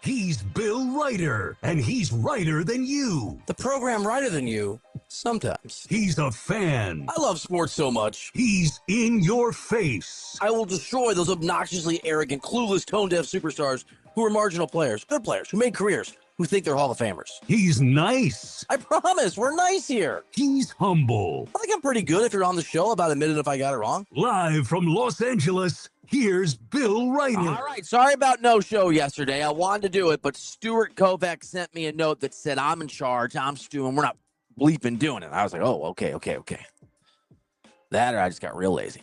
He's Bill Ryder, and he's Ryder than you. The program Ryder than you, sometimes. He's a fan. I love sports so much. He's in your face. I will destroy those obnoxiously arrogant, clueless, tone-deaf superstars who are marginal players, good players, who made careers, who think they're Hall of Famers. He's nice. I promise, we're nice here. He's humble. I think I'm pretty good if you're on the show about admitting if I got it wrong. Live from Los Angeles, here's Bill Ryder. All right, sorry about no show yesterday. I wanted to do it, but Stuart Kovac sent me a note that said, I'm in charge, I'm Stu, and we're not bleeping doing it. I was like, oh, okay. That or I just got real lazy.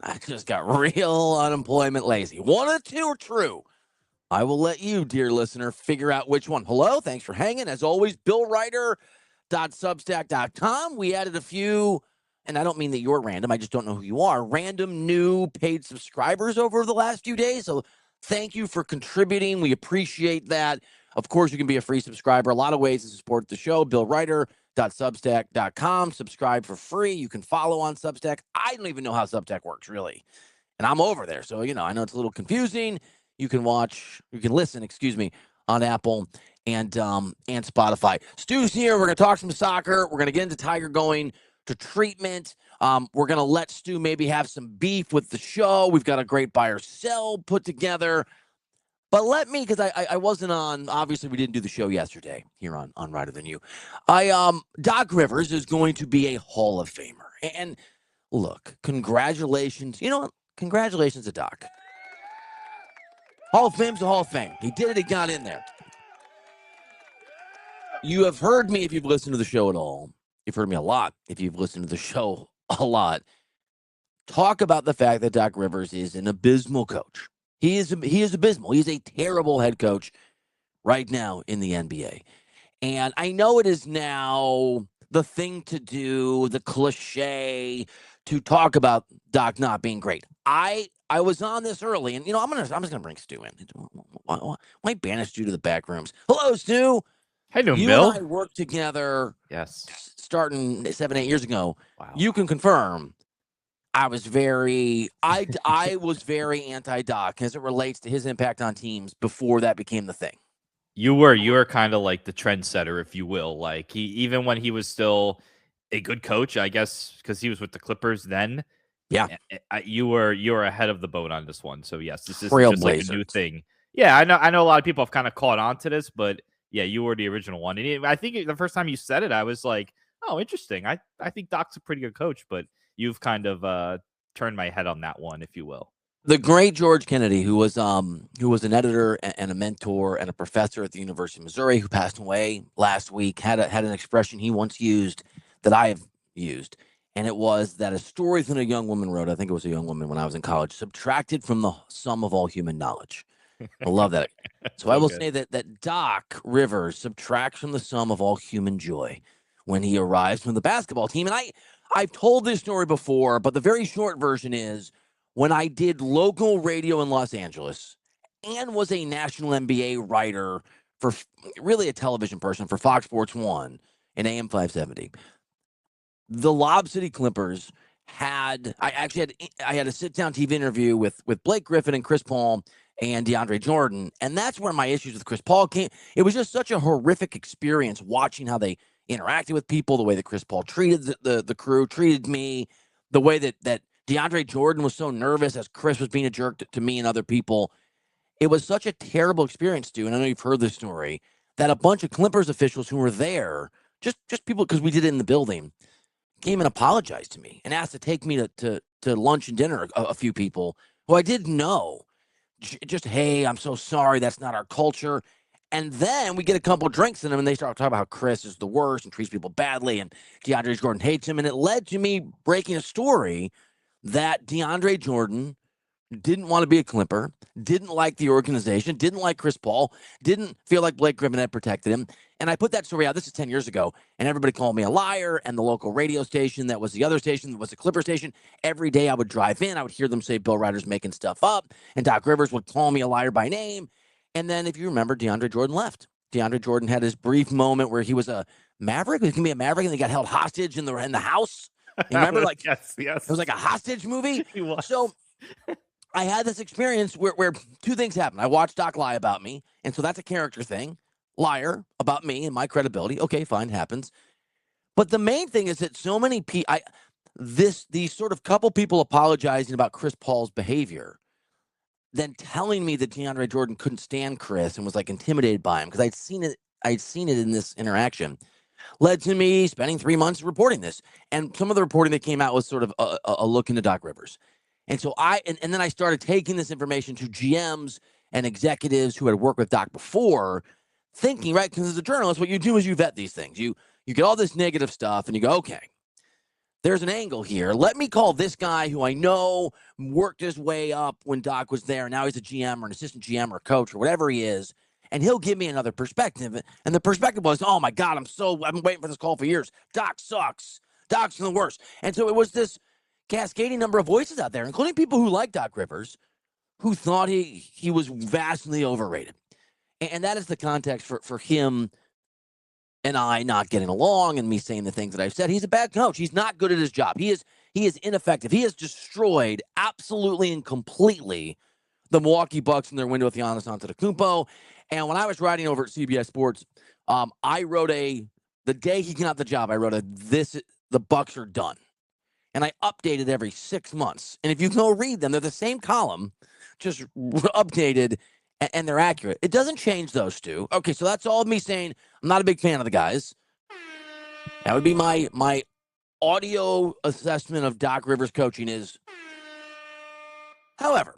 I just got real unemployment lazy. One of the two are true. I will let you, dear listener, figure out which one. Hello, thanks for hanging. As always, BillRyder.substack.com. We added a few, and I don't mean that you're random. I just don't know who you are. Random new paid subscribers over the last few days. So thank you for contributing. We appreciate that. Of course, you can be a free subscriber. A lot of ways to support the show. BillRyder.substack.com. Subscribe for free. You can follow on Substack. I don't even know how Substack works, really. And I'm over there. So, I know it's a little confusing. You can listen, on Apple and Spotify. Stu's here. We're going to talk some soccer. We're going to get into Tiger going to treatment. We're going to let Stu maybe have some beef with the show. We've got a great buy or sell put together. But because I wasn't on, obviously we didn't do the show yesterday here on Ryder Than You. Doc Rivers is going to be a Hall of Famer. And look, congratulations. You know what? Congratulations to Doc. Hall of Fame's a Hall of Fame. He did it. He got in there. You have heard me if you've listened to the show at all. You've heard me a lot if you've listened to the show a lot. Talk about the fact that Doc Rivers is an abysmal coach. He is abysmal. He's a terrible head coach right now in the NBA. And I know it is now the thing to do, the cliche to talk about Doc not being great. I was on this early, and I'm just gonna bring Stu in. Why banish Stu to the back rooms? Hello, Stu. How you doing, Bill? Bill? And I worked together. Yes. Starting 7-8 years ago. Wow. You can confirm. I was very anti-Doc as it relates to his impact on teams before that became the thing. You were kind of like the trendsetter, if you will. Like even when he was still a good coach, I guess, because he was with the Clippers then. Yeah, you were ahead of the boat on this one. So yes, this is Trailblazers. Just like a new thing. Yeah, I know a lot of people have kind of caught on to this, but yeah, you were the original one. And I think the first time you said it, I was like, oh, interesting. I think Doc's a pretty good coach, but you've kind of turned my head on that one, if you will. The great George Kennedy, who was an editor and a mentor and a professor at the University of Missouri, who passed away last week, had an expression he once used that I have used. And it was that a story that a young woman wrote, I think it was a young woman when I was in college, subtracted from the sum of all human knowledge. I love that. So I will say that Doc Rivers subtracts from the sum of all human joy when he arrives from the basketball team. And I've told this story before, but the very short version is when I did local radio in Los Angeles and was a national NBA writer for really a television person for Fox Sports 1 and AM 570. The Lob City Clippers I had a sit-down TV interview with Blake Griffin and Chris Paul and DeAndre Jordan, and that's where my issues with Chris Paul came. It was just such a horrific experience watching how they interacted with people, the way that Chris Paul treated the crew, treated me, the way that DeAndre Jordan was so nervous as Chris was being a jerk to me and other people. It was such a terrible experience, Stu, and I know you've heard this story, that a bunch of Clippers officials who were there, just people, because we did it in the building, came and apologized to me and asked to take me to lunch and dinner, a few people who I didn't know. Just, hey, I'm so sorry, that's not our culture. And then we get a couple drinks in them, and they start talking about how Chris is the worst and treats people badly, and DeAndre Jordan hates him. And it led to me breaking a story that DeAndre Jordan didn't want to be a Clipper, didn't like the organization, didn't like Chris Paul, didn't feel like Blake Griffin had protected him. And I put that story out. This is 10 years ago. And everybody called me a liar. And the local radio station that was the other station, that was the Clipper station, every day I would drive in, I would hear them say Bill Ryder's making stuff up. And Doc Rivers would call me a liar by name. And then if you remember, DeAndre Jordan left. DeAndre Jordan had his brief moment where he was a Maverick. He was going to be a Maverick, and he got held hostage in the house. You remember? Like, yes. It was like a hostage movie. He was. So I had this experience where two things happened. I watched Doc lie about me, and so that's a character thing. Liar about me and my credibility. Okay, fine, happens. But the main thing is that so many people, these sort of couple people apologizing about Chris Paul's behavior, then telling me that DeAndre Jordan couldn't stand Chris and was like intimidated by him because I'd seen it in this interaction, led to me spending 3 months reporting this. And some of the reporting that came out was sort of a look into Doc Rivers. And so and then I started taking this information to GMs and executives who had worked with Doc before, thinking, right, because as a journalist, what you do is you vet these things. You get all this negative stuff and you go, okay, there's an angle here. Let me call this guy who I know worked his way up when Doc was there. Now he's a GM or an assistant GM or a coach or whatever he is, and he'll give me another perspective. And the perspective was, oh my God, I've been waiting for this call for years. Doc sucks. Doc's the worst. And so it was this cascading number of voices out there, including people who like Doc Rivers, who thought he was vastly overrated. And that is the context for him and I not getting along and me saying the things that I've said. He's a bad coach. He's not good at his job. He is ineffective. He has destroyed absolutely and completely the Milwaukee Bucks and their window with Giannis Antetokounmpo. And when I was writing over at CBS Sports, I wrote the day he got the job, I wrote the Bucks are done. And I updated every 6 months. And if you go read them, they're the same column, just updated, and they're accurate. It doesn't change those two. Okay, so that's all of me saying I'm not a big fan of the guys. That would be my audio assessment of Doc Rivers' coaching is. However,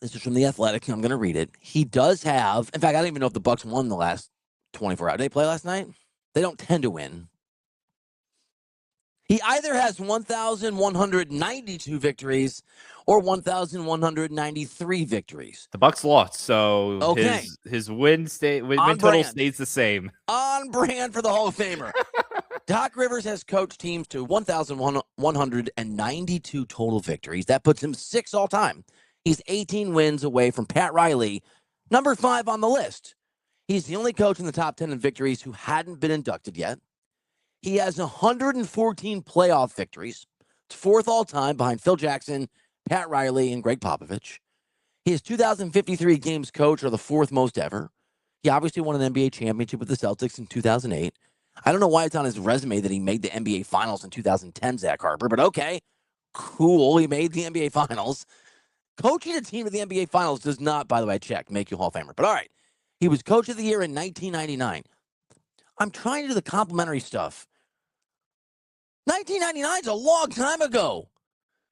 this is from The Athletic, and I'm going to read it. He does have, in fact, I don't even know if the Bucks won the last 24 hours. Did they play last night? They don't tend to win. He either has 1,192 victories or 1,193 victories. The Bucks lost, so okay. his win total stays the same. On brand for the Hall of Famer. Doc Rivers has coached teams to 1,192 total victories. That puts him 6th all time. He's 18 wins away from Pat Riley, number 5 on the list. He's the only coach in the top 10 in victories who hadn't been inducted yet. He has 114 playoff victories. It's 4th all time behind Phil Jackson, Pat Riley, and Greg Popovich. His 2,053 games coached are the 4th most ever. He obviously won an NBA championship with the Celtics in 2008. I don't know why it's on his resume that he made the NBA Finals in 2010, Zach Harper, but okay, cool. He made the NBA Finals. Coaching a team to the NBA Finals does not, by the way, make you Hall of Famer. But all right, he was Coach of the Year in 1999. I'm trying to do the complimentary stuff. 1999 is a long time ago.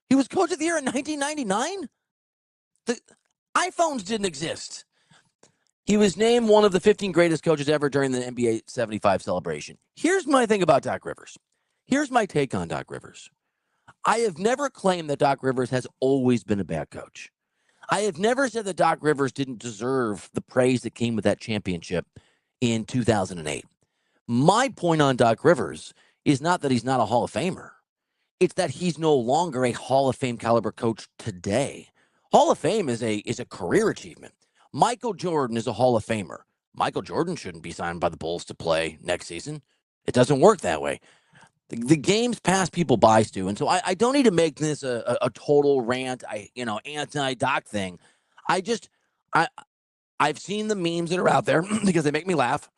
He was Coach of the Year in 1999? The iPhones didn't exist. He was named one of the 15 greatest coaches ever during the NBA 75 celebration. Here's my thing about Doc Rivers. Here's my take on Doc Rivers. I have never claimed that Doc Rivers has always been a bad coach. I have never said that Doc Rivers didn't deserve the praise that came with that championship in 2008. My point on Doc Rivers is not that he's not a Hall of Famer. It's that he's no longer a Hall of Fame caliber coach today. Hall of Fame is a career achievement. Michael Jordan is a Hall of Famer. Michael Jordan shouldn't be signed by the Bulls to play next season. It doesn't work that way. The games pass people by, Stu, and so I don't need to make this a total rant, anti-Doc thing. I've seen the memes that are out there because they make me laugh.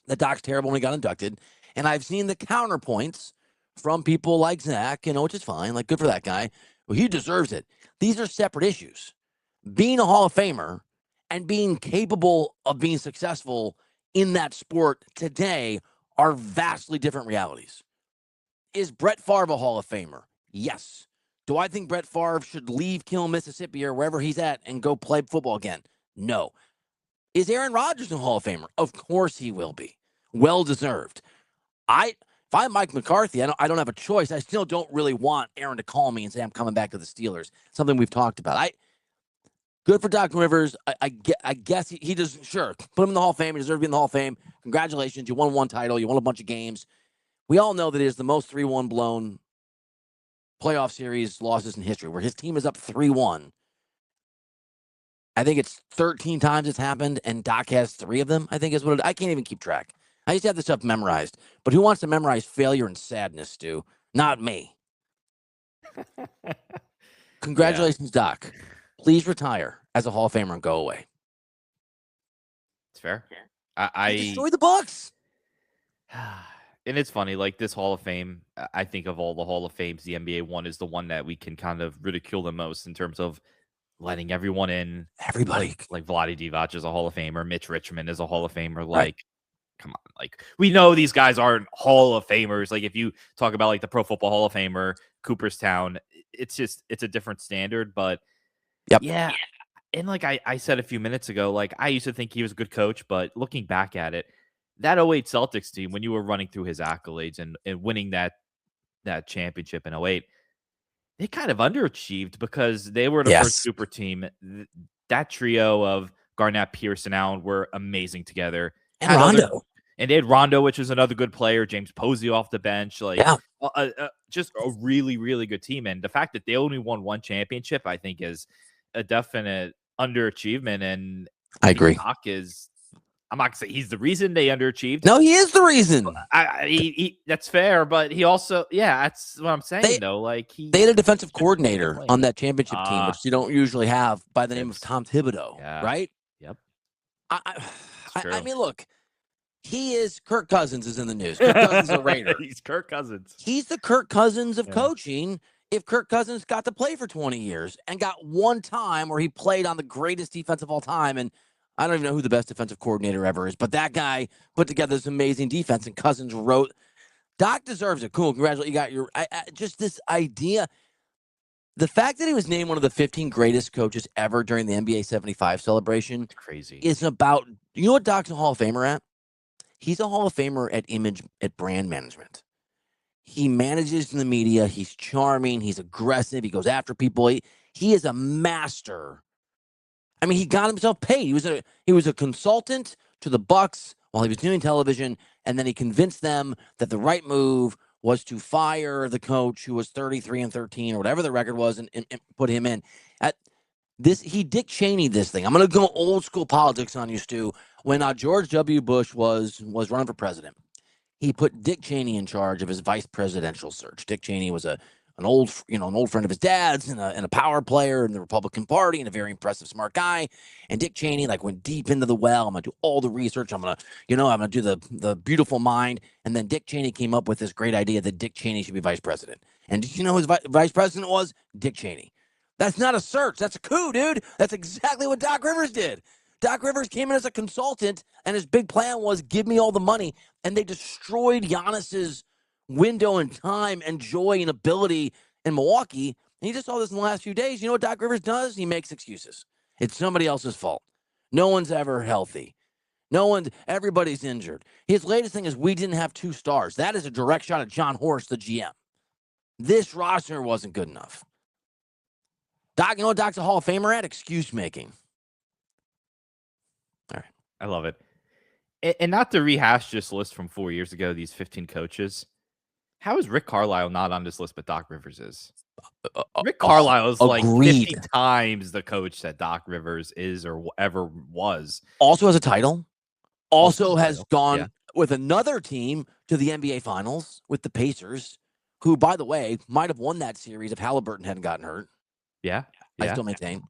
The Doc's terrible when he got inducted, and I've seen the counterpoints from people like Zach, which is fine, like good for that guy. Well, he deserves it. These are separate issues. Being a Hall of Famer and being capable of being successful in that sport today are vastly different realities. Is Brett Favre a Hall of Famer? Yes. Do I think Brett Favre should leave Kiln, Mississippi or wherever he's at and go play football again? No. Is Aaron Rodgers a Hall of Famer? Of course he will be. Well deserved. If I'm Mike McCarthy, I don't have a choice. I still don't really want Aaron to call me and say I'm coming back to the Steelers. Something we've talked about. Good for Doc Rivers. I guess he does. Sure, put him in the Hall of Fame. He deserves to be in the Hall of Fame. Congratulations. You won one title. You won a bunch of games. We all know that it is the most 3-1 blown playoff series losses in history, where his team is up 3-1. I think it's 13 times it's happened, and Doc has 3 of them, I think is what I can't even keep track. I used to have this stuff memorized. But who wants to memorize failure and sadness, Stu? Not me. Congratulations, Doc. Please retire as a Hall of Famer and go away. It's fair. You destroy the Bucks. And it's funny, like this Hall of Fame, I think of all the Hall of Fames, the NBA one is the one that we can kind of ridicule the most in terms of letting everyone in. Everybody. Like Vlade Divac is a Hall of Famer. Mitch Richmond is a Hall of Famer. Like, come on. Like, we know these guys aren't Hall of Famers. Like, if you talk about like the Pro Football Hall of Famer, Cooperstown, it's a different standard. But yeah. And like I said a few minutes ago, like I used to think he was a good coach, but looking back at it, that 08 Celtics team, when you were running through his accolades and winning that championship in 08, they kind of underachieved because they were the first super team. That trio of Garnett, Pierce, and Allen were amazing together. And Rondo. And they had Rondo, which is another good player. James Posey off the bench. Like, just a really, really good team. And the fact that they only won one championship, I think, is a definite underachievement. And I agree. Doc is, I'm not gonna say he's the reason they underachieved. No, he is the reason. That's fair, but he also, that's what I'm saying though. Like they had a defensive coordinator on that championship team, which you don't usually have, by the name of Tom Thibodeau, right? Yep. I mean, look, Kirk Cousins is in the news. Kirk Cousins is a Raider. He's Kirk Cousins. He's the Kirk Cousins of coaching. If Kirk Cousins got to play for 20 years and got one time where he played on the greatest defense of all time, and I don't even know who the best defensive coordinator ever is, but that guy put together this amazing defense, and Cousins wrote. Doc deserves it. Cool. Congratulations. You got your just this idea. The fact that he was named one of the 15 greatest coaches ever during the NBA 75 celebration crazy is about, you know what Doc's a Hall of Famer at? He's a Hall of Famer at brand management. He manages in the media. He's charming. He's aggressive. He goes after people. He is a master. I mean, he got himself paid. He was a consultant to the Bucks while he was doing television, and then he convinced them that the right move was to fire the coach who was 33-13 or whatever the record was, and put him in. He Dick Cheney this thing. I'm going to go old school politics on you, Stu. When George W. Bush was running for president, he put Dick Cheney in charge of his vice presidential search. Dick Cheney was an old friend of his dad's and a power player in the Republican Party and a very impressive, smart guy. And Dick Cheney went deep into the well. I'm gonna do all the research. I'm gonna do the beautiful mind. And then Dick Cheney came up with this great idea that Dick Cheney should be vice president. And did you know his vice president was Dick Cheney? That's not a search. That's a coup, dude. That's exactly what Doc Rivers did. Doc Rivers came in as a consultant, and his big plan was give me all the money. And they destroyed Giannis's window and time and joy and ability in Milwaukee. And you just saw this in the last few days. You know what Doc Rivers does? He makes excuses. It's somebody else's fault. No one's ever healthy. Everybody's injured. His latest thing is we didn't have 2 stars. That is a direct shot at John Horst, the GM. This roster wasn't good enough. Doc, you know what Doc's a Hall of Famer at? Excuse making. All right. I love it. And not to rehash this list from 4 years ago, these 15 coaches. How is Rick Carlisle not on this list, but Doc Rivers is? Rick Carlisle is like 50 times the coach that Doc Rivers is or ever was. Also has a title. Also has gone with another team to the NBA Finals with the Pacers, who, by the way, might have won that series if Halliburton hadn't gotten hurt. Yeah. I still maintain.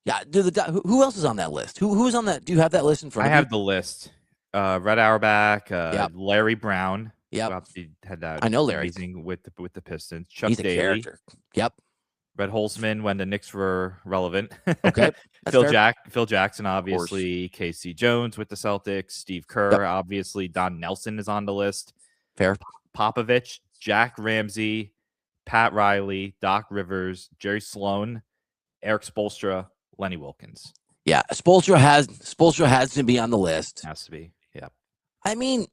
Yeah. Who else is on that list? Who's on that? Do you have that list in front of you? I have the list. Red Auerbach, Larry Brown. Yeah. Had that. I know Larry. Amazing with the Pistons. Chuck He's a Daly. character. Yep. Red Holzman when the Knicks were relevant. Okay. Phil Jackson, obviously. Casey Jones with the Celtics. Steve Kerr, obviously. Don Nelson is on the list. Fair. Popovich, Jack Ramsey, Pat Riley, Doc Rivers, Jerry Sloan, Eric Spoelstra, Lenny Wilkins. Yeah, Spoelstra has to be on the list. Has to be. Yeah. I mean,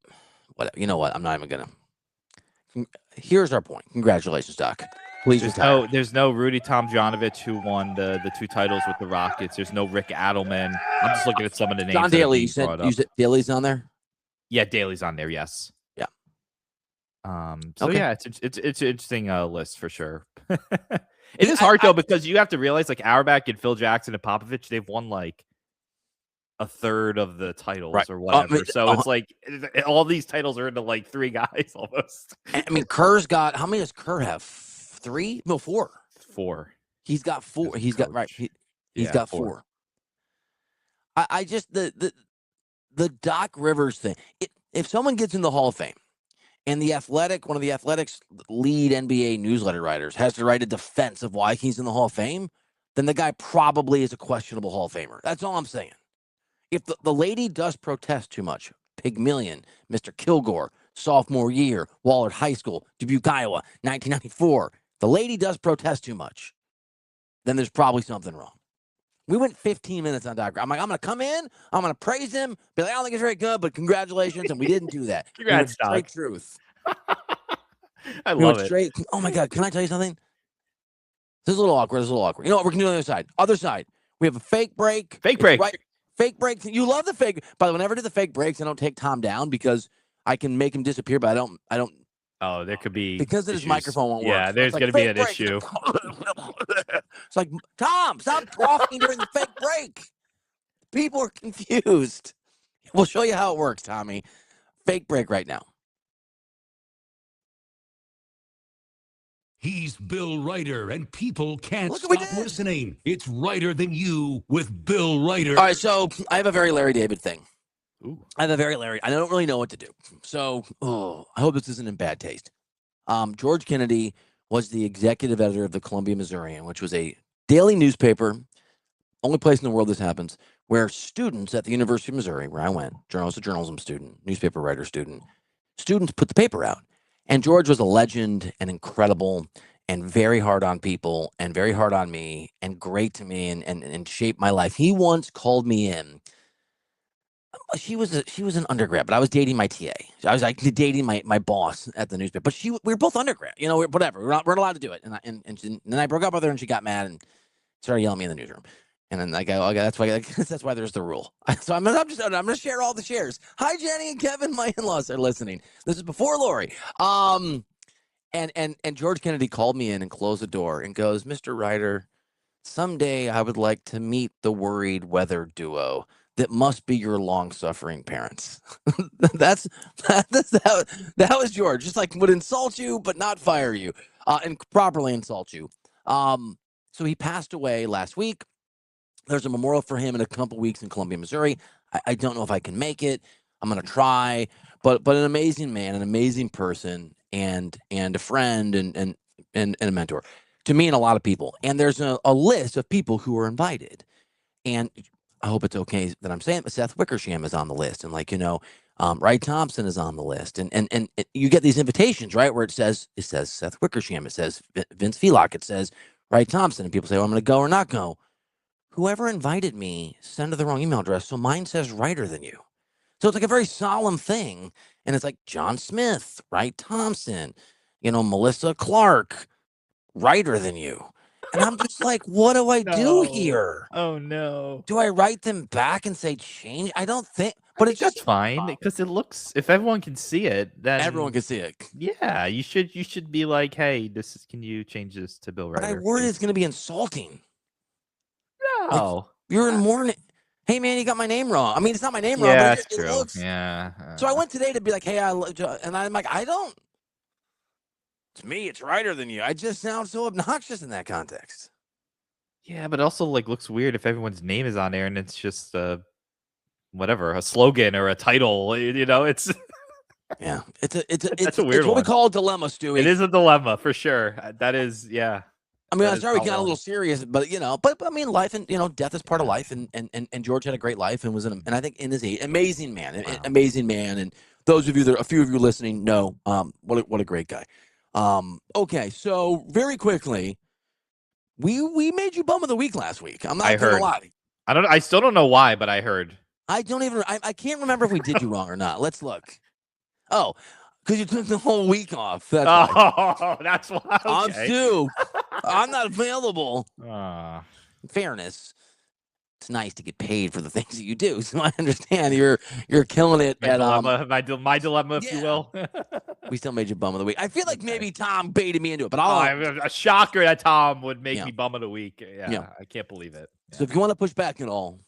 you know what? I'm not even gonna. Here's our point. Congratulations, Doc. Please retire. There's no Rudy Tomjanovich who won the 2 titles with the Rockets. There's no Rick Adelman. I'm just looking at some of the names. John Daly. You said Daly's on there. Yeah, Daly's on there. Yes. Yeah. It's an interesting list for sure. It is hard though because you have to realize Auerbach and Phil Jackson and Popovich, they've won a third of the titles or whatever. So it's all these titles are into 3 guys almost. I mean, Kerr's got, how many does Kerr have? 3? No, 4. 4. He's got 4. He's got right. He's got 4. I just the Doc Rivers thing. If someone gets in the Hall of Fame and one of the Athletics lead NBA newsletter writers has to write a defense of why he's in the Hall of Fame, then the guy probably is a questionable Hall of Famer. That's all I'm saying. If the lady does protest too much, Pygmalion, Mr. Kilgore, sophomore year, Wahlert High School, Dubuque, Iowa, 1994, the lady does protest too much, then there's probably something wrong. We went 15 minutes on Doc. I'm like, I'm going to come in, I'm going to praise him, be like, I don't think it's very good, but congratulations. And we didn't do that. Congrats, we went straight Doc. truth. I love it. Straight. Oh my God. Can I tell you something? This is a little awkward. You know what? We're going to do on the other side. Other side. We have a fake break. Fake break. Right. Fake break. You love the fake. By the way, whenever I do the fake breaks, I don't take Tom down because I can make him disappear, but I don't. Oh, there could be because his microphone won't work. Yeah, there's going to be an issue. It's like, Tom, stop coughing during the fake break. People are confused. We'll show you how it works, Tommy. Fake break right now. He's Bill Ryder, and people can't stop listening. It's Ryder Than You with Bill Ryder. All right, so I have a very Larry David thing. Ooh. I don't really know what to do. So, I hope this isn't in bad taste. George Kennedy was the executive editor of the Columbia Missourian, which was a daily newspaper, only place in the world this happens, where students at the University of Missouri, where I went, journalism student, newspaper writer student, students put the paper out. And George was a legend and incredible and very hard on people and very hard on me and great to me and shaped my life. He once called me in. She was an undergrad, but I was dating my TA. I was like dating my boss at the newspaper. But we were both undergrad, whatever. We're not allowed to do it. And then I broke up with her and she got mad and started yelling at me in the newsroom. And then I go, okay, that's why there's the rule. So I'm going to share all the shares. Hi, Jenny and Kevin. My in-laws are listening. This is before Lori. And George Kennedy called me in and closed the door and goes, Mr. Ryder, someday I would like to meet the worried weather duo that must be your long-suffering parents. that was George. Just like would insult you, but not fire you, and properly insult you. So he passed away last week. There's a memorial for him in a couple weeks in Columbia, Missouri. I don't know if I can make it. I'm going to try, but an amazing man, an amazing person, and a friend and a mentor to me and a lot of people. And there's a list of people who are invited. And I hope it's okay that I'm saying, but Seth Wickersham is on the list. And Wright Thompson is on the list. And you get these invitations, right, where it says Seth Wickersham, it says Vince Felock, it says Wright Thompson. And people say, well, I'm going to go or not go. Whoever invited me sent to the wrong email address, so mine says Ryder Than You. So it's like a very solemn thing, and it's like John Smith, Wright Thompson, Melissa Clark, Ryder Than You. And I'm just like, what do I do here? Oh, no. Do I write them back and say change? I don't think, but it's that's fine because it looks, if everyone can see it, then everyone can see it. Yeah, you should be like, hey, can you change this to Bill Ryder? But I worry it's going to be insulting. No, like, you're in mourning. Hey man, you got my name wrong. I mean, it's not my name wrong. Yeah, but it's true. Looks... Yeah. So I went today to be like, hey, and I'm like, I don't. To me, it's Ryder Than You. I just sound so obnoxious in that context. Yeah, but it also looks weird if everyone's name is on there and it's just whatever, a slogan or a title. It's. Yeah, it's a weird it's what one. We call a dilemma, Stewie. It is a dilemma for sure. That is, yeah. I mean, I'm sorry we got a little serious, but but I mean, life and death is part of life, and George had a great life and was and I think in his age, amazing man, amazing man, and those of you a few of you listening know, what a great guy. Okay, so very quickly, we made you bum of the week last week. I'm not gonna lie. I still don't know why, but I heard. I can't remember if we did you wrong or not. Let's look. Oh. Because you took the whole week off. That's why. That's why. Okay. I'm Stu. I'm not available. In fairness, it's nice to get paid for the things that you do. So I understand you're killing it. My dilemma, if you will. We still made you bum of the week. I feel like maybe Tom baited me into it, but a shocker that Tom would make me bum of the week. Yeah, I can't believe it. So if you want to push back at all,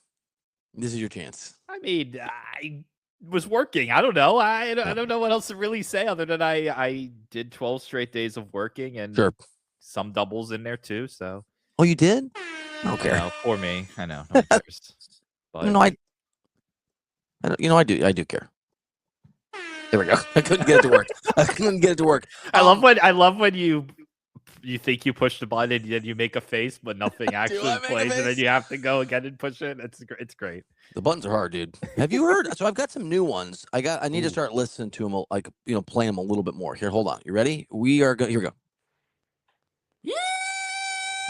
this is your chance. I mean, I was working. I don't know. I don't know what else to really say other than I did 12 straight days of working and sure. some doubles in there too. So. Oh, you did? I don't care. Poor me. I know. No one cares. But I do care. There we go. I couldn't get it to work. I love when you think you push the button and then you make a face, but nothing actually plays, and then you have to go again and push it. It's great. The buttons are hard, dude. Have you heard? So I've got some new ones. I need to start listening to them, like playing them a little bit more. Here, hold on. You ready? Here we go.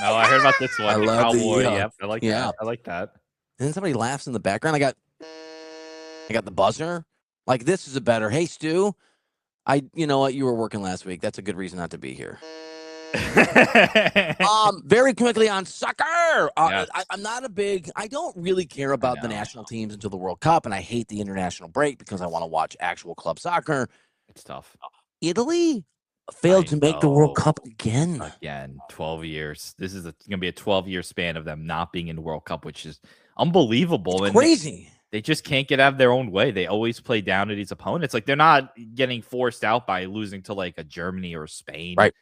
No, I heard about this one. I love Cowboy. Yep, I like that. I like that. And then somebody laughs in the background. I got the buzzer. Like, this is a better. Hey, Stu, you know what? You were working last week. That's a good reason not to be here. Very quickly on soccer. Yes. I'm not I don't really care about the national teams until the World Cup, and I hate the international break because I want to watch actual club soccer. It's tough. Italy failed to make the World Cup again. 12 years. This is going to be a 12-year span of them not being in the World Cup, which is unbelievable. It's crazy. They just can't get out of their own way. They always play down to these opponents. Like, they're not getting forced out by losing to like a Germany or Spain. Right.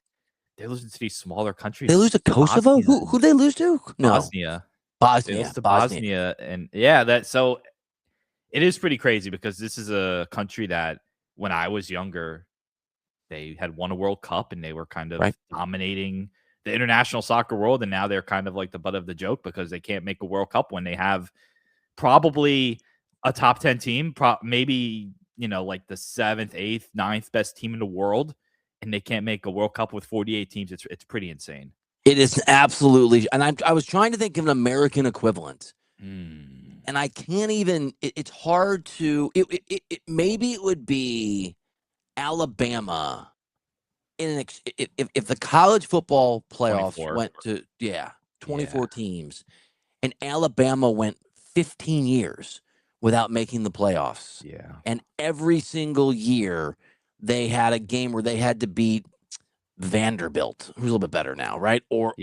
They're losing to these smaller countries. They lose to Kosovo? Who they lose to? No. Bosnia. They lose to Bosnia. And so it is pretty crazy because this is a country that when I was younger, they had won a World Cup and they were kind of dominating the international soccer world. And now they're kind of like the butt of the joke because they can't make a World Cup when they have probably a top 10 team, maybe, like the 7th, 8th, 9th best team in the world. And they can't make a World Cup with 48 teams. It's pretty insane. It is absolutely. And I was trying to think of an American equivalent. And I can't even. It's hard to. Maybe it would be Alabama. If the college football playoffs 24. went to 24 teams, and Alabama went 15 years without making the playoffs. Yeah. And every single year they had a game where they had to beat Vanderbilt, who's a little bit better now, right? Or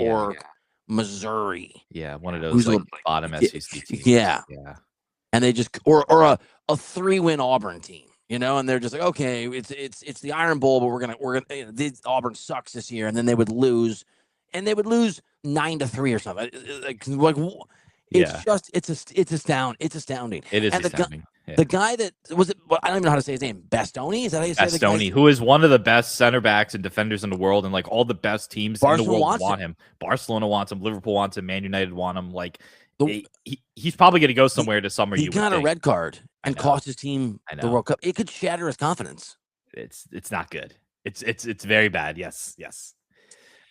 Missouri. Yeah, one of those like bottom SEC teams. Yeah. And they just or a 3-win Auburn team, and they're just like, okay, it's the Iron Bowl, but we're gonna Auburn sucks this year, and then they would lose, 9-3 or something. It's astounding. It is astounding. The guy that was it, I don't even know how to say his name. Bastoni? Is that how you say it? Bastoni, who is one of the best center backs and defenders in the world, and like all the best teams in the world want him. Barcelona wants him. Liverpool wants him. Man United want him. Like he's probably going to go somewhere this summer. He got a red card and cost his team the World Cup. It could shatter his confidence. It's not good. It's very bad. Yes.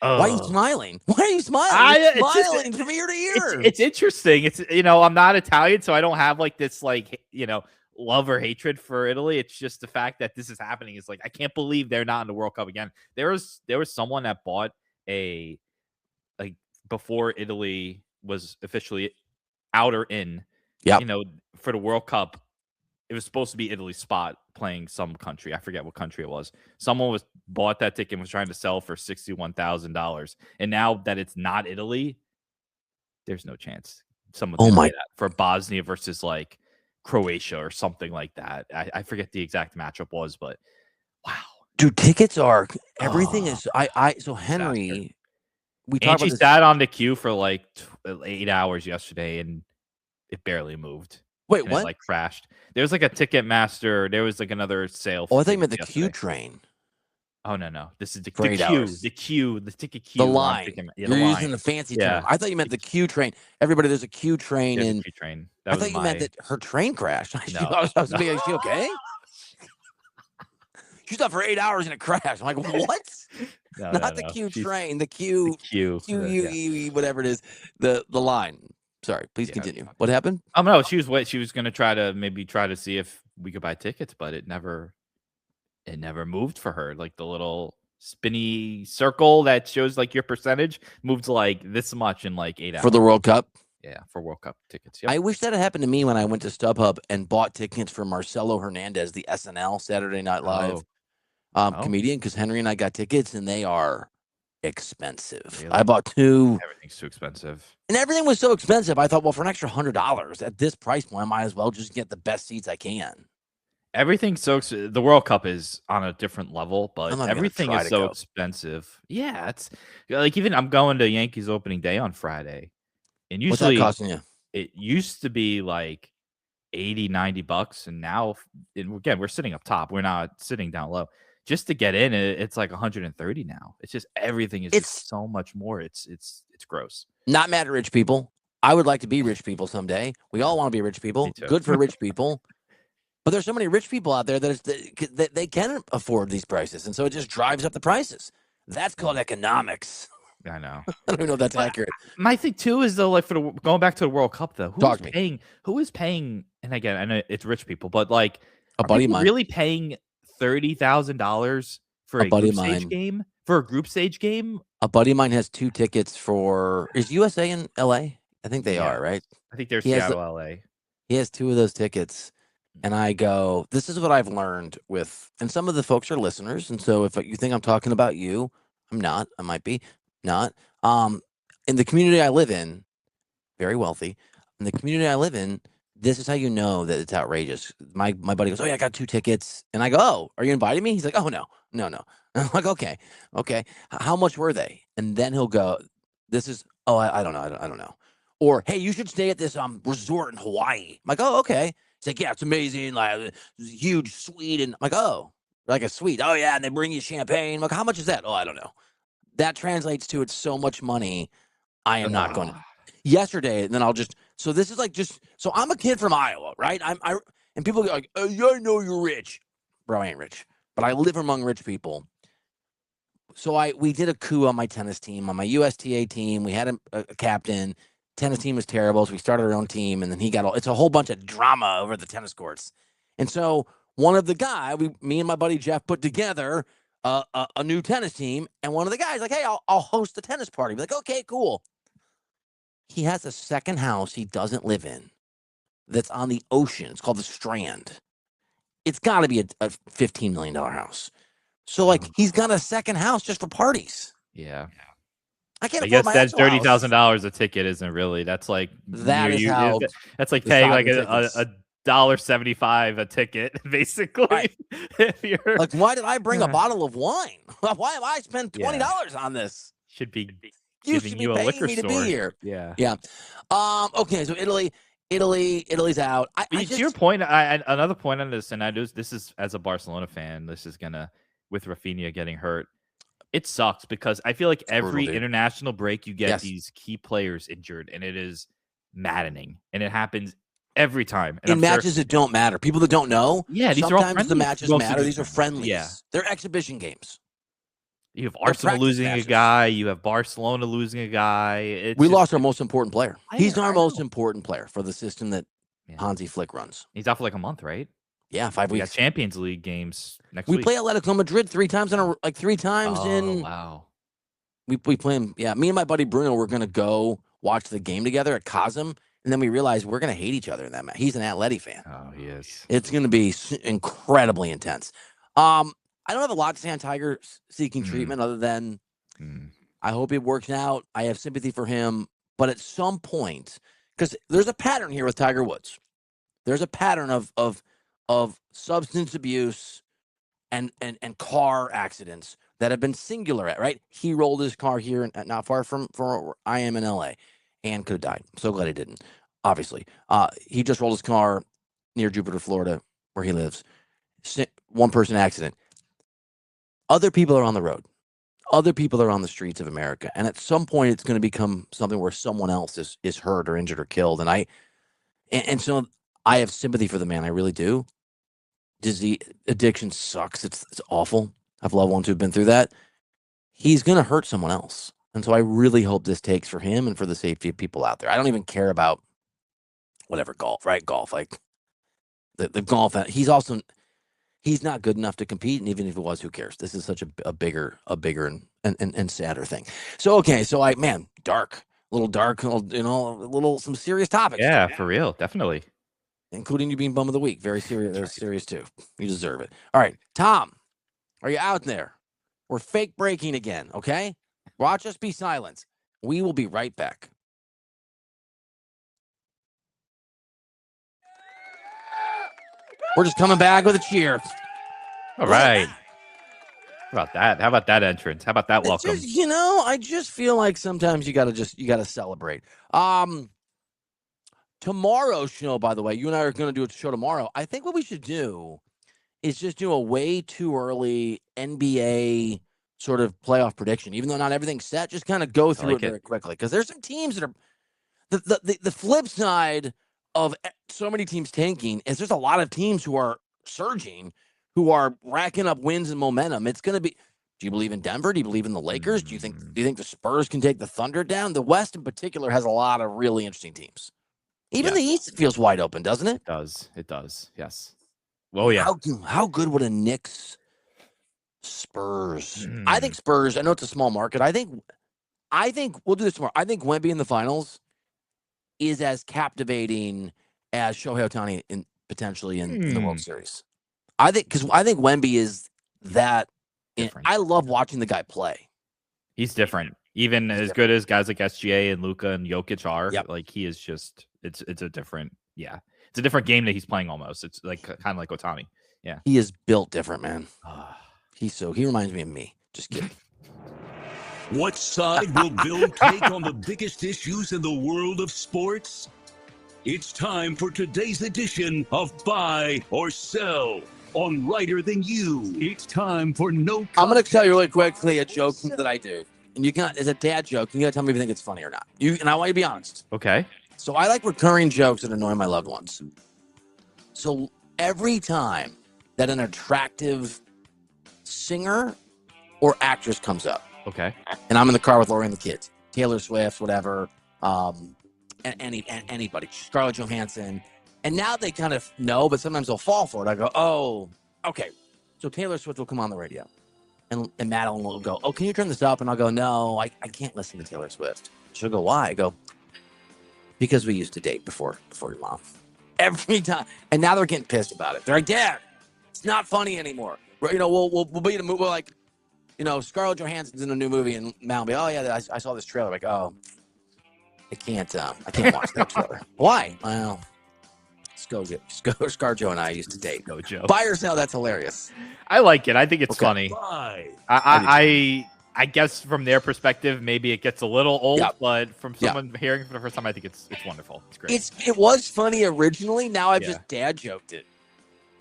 Why are you smiling? Why are you smiling? You're smiling from ear to ear. It's interesting. It's I'm not Italian, so I don't have like this love or hatred for Italy. It's just the fact that this is happening. It's like I can't believe they're not in the World Cup again. There was someone that bought before Italy was officially out or in. Yeah. For the World Cup, it was supposed to be Italy's spot playing some country. I forget what country it was. Someone bought that ticket and was trying to sell for $61,000. And now that it's not Italy, there's no chance someone's going to play that for Bosnia versus like Croatia or something like that. I forget the exact matchup was, but wow. Dude, tickets are everything is so Henry. We talked about this. Sat on the queue for like 8 hours yesterday and it barely moved. Wait, what? It like crashed. There was like a Ticketmaster. There was like another sale. I think you meant the queue train. Oh no! This is the queue. The queue. The ticket queue. The line. You're using the fancy term. I thought you meant the queue train. Everybody, there's a queue train. There's a queue train. I thought you meant that her train crashed. No. I was thinking, is she okay? She stopped for 8 hours and it crashed. I'm like, what? Not the queue train. The queue. Whatever it is. The line. Sorry, please continue. What happened? Oh no, she was going to try to see if we could buy tickets, but it never moved for her. Like the little spinny circle that shows like your percentage moved to like this much in like 8 hours for the World Cup. Yeah, for World Cup tickets. Yep. I wish that had happened to me when I went to StubHub and bought tickets for Marcelo Hernandez, the SNL Saturday Night Live comedian, because Henry and I got tickets and they are expensive. Really? I bought 2. Everything's too expensive. And everything was so expensive. I thought, well, for an extra $100 at this price point, I might as well just get the best seats I can. Everything's the World Cup is on a different level, I'm but not even gonna everything try is to so go. expensive. Yeah, it's like even I'm going to Yankees opening day on Friday, and What's that usually costing you? it used to be like 80, $90, and now and again we're sitting up top. We're not sitting down low. Just to get in, it's like 130 now. It's just everything is It's just so much more. It's gross. not mad at rich people. I would like to be rich people someday. We all want to be rich people. Me too. Good for rich people. But there's so many rich people out there that they can afford these prices, and so it just drives up the prices. That's called economics. I know. I don't even know if that's But accurate. my thing too is though, like going back to the World Cup though, Talk to me. who is paying? And again, I know it's rich people, but like, A are buddy of people mine. really paying $30,000 for A a buddy group of stage mine. game? For a group stage game? A buddy of mine has 2 tickets for. Is USA in LA? I think they Yeah, are, right? I think they're He has Seattle, LA. he has 2 of those tickets, and I go. This is what I've learned with, and some of the folks are listeners, and so if you think I'm talking about you, I'm not. I might be not. In the community I live in, very wealthy. In the community I live in, this is how you know that it's outrageous. My buddy goes, "Oh yeah, I got 2 tickets," and I go, "Oh, are you inviting me?" He's like, "Oh no, no, no." And I'm like, "Okay, okay. How much were they?" And then he'll go, "This is I don't know, I don't know." Or, "Hey, you should stay at this resort in Hawaii." I'm like, "Oh, okay." He's like, "Yeah, it's amazing, like huge suite," and I'm like, "Oh, like a suite? Oh yeah, and they bring you champagne." I'm like, "How much is that?" "Oh, I don't know." That translates to it's so much money. I am not going to. Ugh. Yesterday, and then I'll just. So this is like just. So I'm a kid from Iowa, right? And people go like, oh, yeah, I know you're rich, bro. I ain't rich, but I live among rich people. So we did a coup on my tennis team, on my USTA team. We had a captain. Tennis team was terrible, so we started our own team, and then he got all. It's a whole bunch of drama over the tennis courts, and so one of the me and my buddy Jeff put together a new tennis team, and one of the guys like, hey, I'll host a tennis party. Be like, okay, cool. He has a second house he doesn't live in that's on the ocean. It's called the Strand. It's got to be a $15 million house. So, like, he's got a second house just for parties. Yeah. I can't I afford guess my that actual house. $30,000 a ticket isn't really. That's like That is how that's like the paying side like of the tickets. a $1.75 a ticket, basically. Right. If you're Like, why did I bring a bottle of wine? Why have I spent $20 on this? should be You giving should be you a paying liquor me to store. be here. Yeah. Yeah. Okay. So Italy's out. To your point, another point on this, and this is as a Barcelona fan, this is gonna with Rafinha getting hurt. It sucks because I feel like every international break you get these key players injured, and it is maddening, and it happens every time. And in matches that don't matter, people that don't know. Yeah, these sometimes are all the matches matter. These are friendlies. Yeah, they're exhibition games. You have Arsenal losing a guy. You have Barcelona losing a guy. We lost our most important player. He's our most know. important player for the system that Hansi Flick runs. He's out for like a month, right? Yeah, 5 weeks. We got Champions League games next week. We play Atletico Madrid 3 times in a like 3 times in. Wow. We play him. Yeah, me and my buddy Bruno were gonna go watch the game together at Cosm, and then we realized we're gonna hate each other in that match. He's an Atleti fan. Oh, he is. It's gonna be incredibly intense. I don't have a lot to say on Tiger seeking treatment other than I hope it works out. I have sympathy for him, but at some point, because there's a pattern here with Tiger Woods. There's a pattern of substance abuse and car accidents that have been singular at, right? He rolled his car here not far from where I am in LA and could have died. I'm so glad he didn't, obviously. He just rolled his car near Jupiter, Florida, where he lives. One person accident. Other people are on the road. Other people are on the streets of America. And at some point, it's going to become something where someone else is hurt or injured or killed. And so I have sympathy for the man. I really do. Disease addiction sucks. It's awful. I've loved ones who've been through that. He's going to hurt someone else. And so I really hope this takes for him and for the safety of people out there. I don't even care about whatever golf, right? Golf, like the golf. He's not good enough to compete, and even if it was, who cares? This is such a bigger and sadder thing. So dark, a little dark, some serious topics. Yeah, for real, definitely. Including you being bum of the week, very serious. Right. Serious too. You deserve it. All right, Tom, are you out there? We're fake breaking again. Okay, watch us be silent. We will be right back. We're just coming back with a cheer. All right. How about that? How about that entrance? How about that welcome? Just, I just feel like sometimes you gotta celebrate. Tomorrow's show, by the way, you and I are going to do a show tomorrow. I think what we should do is just do a way too early NBA sort of playoff prediction, even though not everything's set. Just kind of go through it very quickly, because there's some teams that are the flip side of so many teams tanking is there's a lot of teams who are surging, who are racking up wins and momentum. It's going to be. Do you believe in Denver? Do you believe in the Lakers? Do you think the Spurs can take the Thunder down? The West in particular has a lot of really interesting teams. Even the East feels wide open, doesn't it? It does. It does. Yes. Well, yeah. How good would a Knicks Spurs? I think Spurs. I know it's a small market. I think we'll do this tomorrow. I think Wemby in the finals is as captivating as Shohei Ohtani potentially in the World Series. I think Wemby is that. I love watching the guy play. He's different. Even as good as guys like SGA and Luka and Jokic are, like he is just it's a different it's a different game that he's playing almost. It's like kind of like Ohtani. Yeah. He is built different, man. He reminds me of me. Just kidding. What side will Bill take on the biggest issues in the world of sports? It's time for today's edition of Buy or Sell on Writer Than You. It's time for no. I'm going to tell you really quickly a joke that I do. And it's a dad joke. And you got to tell me if you think it's funny or not. And I want you to be honest. Okay. So I like recurring jokes that annoy my loved ones. So every time that an attractive singer or actress comes up. Okay. And I'm in the car with Lori and the kids. Taylor Swift, whatever. Anybody. Scarlett Johansson. And now they kind of know, but sometimes they'll fall for it. I go, oh, okay. So Taylor Swift will come on the radio. And Madeline will go, oh, can you turn this up? And I'll go, no, I can't listen to Taylor Swift. She'll go, why? I go, because we used to date before your mom. Every time. And now they're getting pissed about it. They're like, Dad, it's not funny anymore. We'll be in a movie. We're like, Scarlett Johansson's in a new movie, and Mal will be, oh, yeah, I saw this trailer. Like, oh, I can't watch that trailer. Why? Well, ScarJo and I used to date. Joe. Buy or sell, that's hilarious. I like it. I think it's funny. Buy. I guess from their perspective, maybe it gets a little old, but from someone hearing it for the first time, I think it's wonderful. It's great. It was funny originally. Now I've just dad joked it.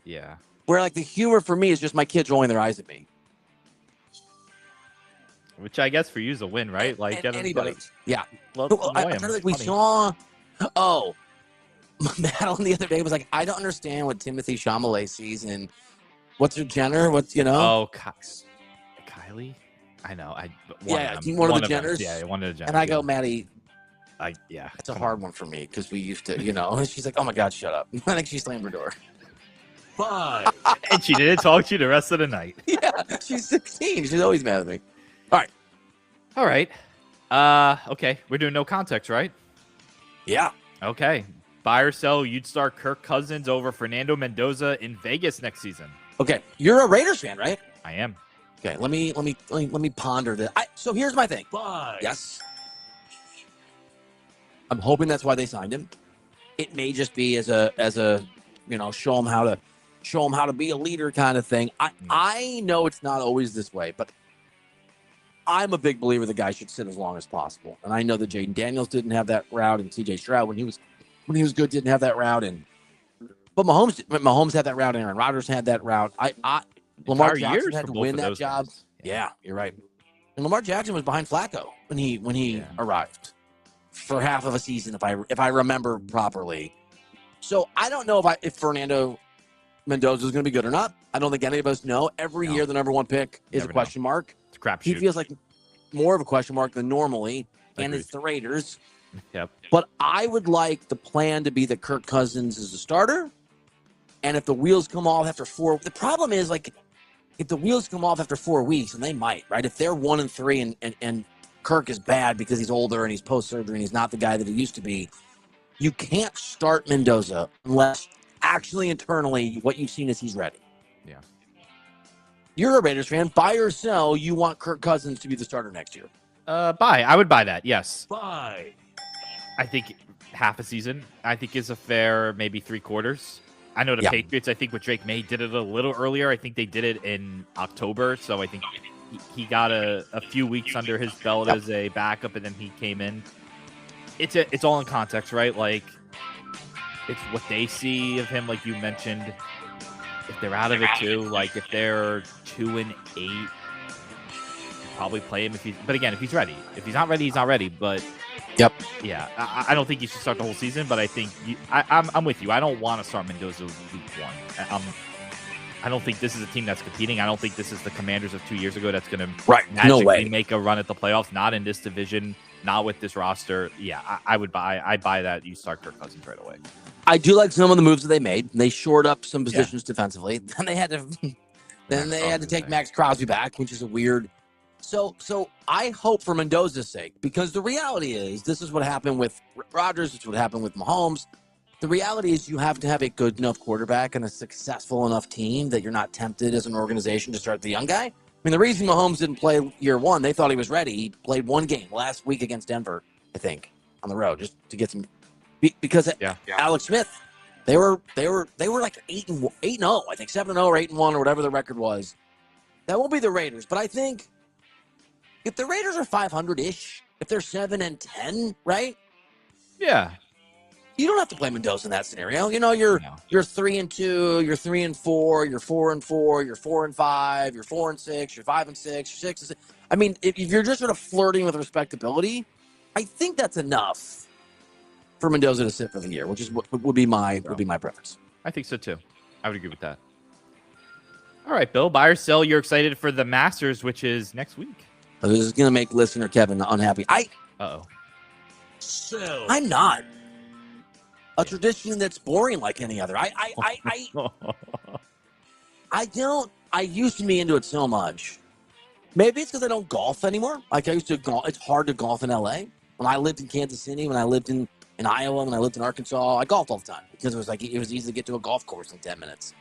Yeah. Where like the humor for me is just my kids rolling their eyes at me. Which I guess for you is a win, right? Like anybody. Yeah. I like we saw. Oh, Madeline the other day was like, I don't understand what Timothée Chalamet sees in what's her Jenner? Oh, Kylie. I know. One of the Jenners. Yeah, one of the Jenners. And I go, Maddie. It's a hard one for me because we used to, And she's like, oh my God, shut up. I think she slammed her door. Buy. And she didn't talk to you the rest of the night. Yeah, she's 16. She's always mad at me. All right. Okay. We're doing no context, right? Yeah. Okay. Buy or sell, you'd start Kirk Cousins over Fernando Mendoza in Vegas next season. Okay. You're a Raiders fan, right? I am. Okay. Let me ponder this. So here's my thing. Buy. Yes. I'm hoping that's why they signed him. It may just be as a show him how to be a leader kind of thing. I know it's not always this way, but I'm a big believer the guy should sit as long as possible. And I know that Jaden Daniels didn't have that route, and CJ Stroud when he was good didn't have that route, but Mahomes had that route, and Aaron Rodgers had that route. Lamar Jackson had to win that job. Yeah, you're right. And Lamar Jackson was behind Flacco when he arrived for half of a season, if I remember properly. So I don't know if Fernando Mendoza is going to be good or not. I don't think any of us know. Every year the number one pick is a question mark. It's a crapshoot. He feels like more of a question mark than normally, and it's the Raiders. Yep. But I would like the plan to be that Kirk Cousins is the starter, and if the wheels come off after 4, the problem is if the wheels come off after 4 weeks, and they might, right? If they're 1-3 and Kirk is bad because he's older and he's post-surgery and he's not the guy that he used to be, you can't start Mendoza unless actually internally what you've seen is he's ready. Yeah. You're a Raiders fan. Buy or sell, you want Kirk Cousins to be the starter next year. Buy. I would buy that, yes. Buy. I think half a season, I think is a fair maybe 3/4. I know the Patriots, I think with Drake May did it a little earlier. I think they did it in October. So I think he got a few weeks under his belt as a backup, and then he came in. It's all in context, right? Like, it's what they see of him, like you mentioned. If they're out of it too, like if they're 2-8, probably play him but again, if he's ready. If he's not ready, he's not ready. But yeah, I don't think you should start the whole season. But I think I'm with you. I don't want to start Mendoza week 1. I don't think this is a team that's competing. I don't think this is the Commanders of 2 years ago that's going to magically make a run at the playoffs. Not in this division. Not with this roster. Yeah, I'd buy that. You start Kirk Cousins right away. I do like some of the moves that they made. They shored up some positions defensively. Then they had to take Max Crosby back, which is a weird. So I hope for Mendoza's sake, because the reality is this is what happened with Rodgers. It's what happened with Mahomes. The reality is you have to have a good enough quarterback and a successful enough team that you're not tempted as an organization to start the young guy. I mean, the reason Mahomes didn't play year 1, they thought he was ready. He played one game last week against Denver, I think, on the road, just to get some. Because Alex Smith, they were like 8-0, I think 7-0 or 8-1 or whatever the record was. That won't be the Raiders, but I think if the Raiders are 500-ish, if they're 7-10, right? Yeah. You don't have to play Mendoza in that scenario. You know, you're 3-2, you're 3-4, you're 4-4, you're 4-5, you're 4-6, you're 5-6, you're 6-6. I mean, if you're just sort of flirting with respectability, I think that's enough for Mendoza to sit for the year, which is what would be my preference. I think so too. I would agree with that. All right, Bill, buy or sell. You're excited for the Masters, which is next week. This is going to make listener Kevin unhappy. Sell. I'm not. A tradition that's boring like any other. I don't. I used to be into it so much. Maybe it's because I don't golf anymore. Like I used to golf. It's hard to golf in LA. When I lived in Kansas City, when I lived in Iowa, when I lived in Arkansas, I golfed all the time because it was easy to get to a golf course in 10 minutes.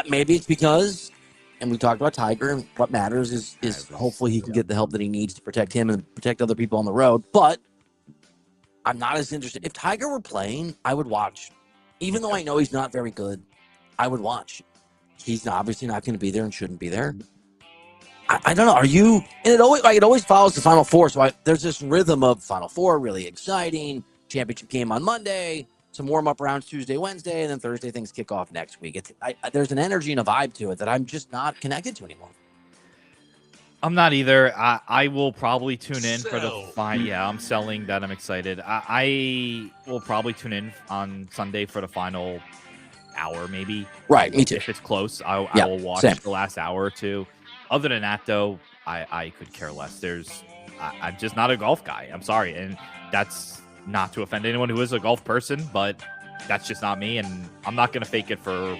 Maybe it's because, and we talked about Tiger, and what matters is hopefully he can get the help that he needs to protect him and protect other people on the road. But I'm not as interested. If Tiger were playing, I would watch. Even though I know he's not very good, I would watch. He's obviously not going to be there and shouldn't be there. I don't know. Are you? And it always follows the Final Four. So there's this rhythm of Final Four, really exciting. Championship game on Monday, some warm-up rounds Tuesday, Wednesday, and then Thursday things kick off next week. There's an energy and a vibe to it that I'm just not connected to anymore. I'm not either. I will probably tune in for the final. Yeah, I'm selling that. I'm excited. I will probably tune in on Sunday for the final hour, maybe. Right, me too. If it's close, I will watch the last hour or two. Other than that, though, I could care less. I'm just not a golf guy. I'm sorry, and that's not to offend anyone who is a golf person, but that's just not me, and I'm not going to fake it for